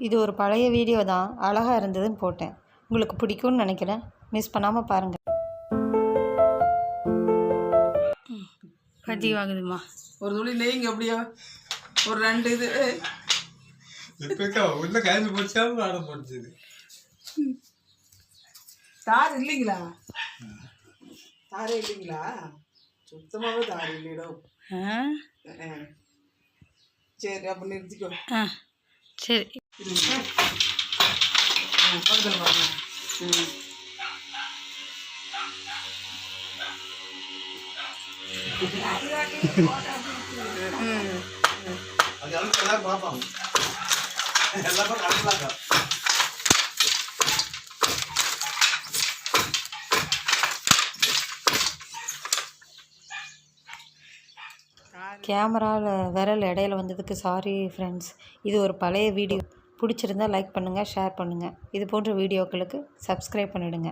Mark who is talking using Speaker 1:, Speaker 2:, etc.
Speaker 1: இது ஒரு பழைய வீடியோ தான், அழகாக இருந்ததுன்னு போட்டேன். உங்களுக்கு பிடிக்கும்னு நினைக்கிறேன். மிஸ் பண்ணாமல் பாருங்கள். பதிவாகுதுமா
Speaker 2: ஒரு துளி நெய்ங்க அப்படியா ஒரு 2 இது
Speaker 3: உள்ள காய்ச்சி போச்சாலும் ஆட போடுச்சு.
Speaker 2: தார் இல்லைங்களா? தாரே இல்லைங்களா? சுத்தமாகவே தார் இல்லைடோ. சரி அப்போ நிறுத்திக்கோ.
Speaker 1: சரி
Speaker 2: பக்கத்தில் வாங்க.
Speaker 3: அது எல்லாரும் பார்ப்பாங்க, எல்லாரும் கலக்கலாங்க.
Speaker 1: கேமராவில் விரல் இடையில வந்ததுக்கு சாரி ஃப்ரெண்ட்ஸ். இது ஒரு பழைய வீடியோ. பிடிச்சிருந்தா லைக் பண்ணுங்கள், ஷேர் பண்ணுங்கள். இது போன்ற வீடியோக்களுக்கு சப்ஸ்கிரைப் பண்ணிவிடுங்க.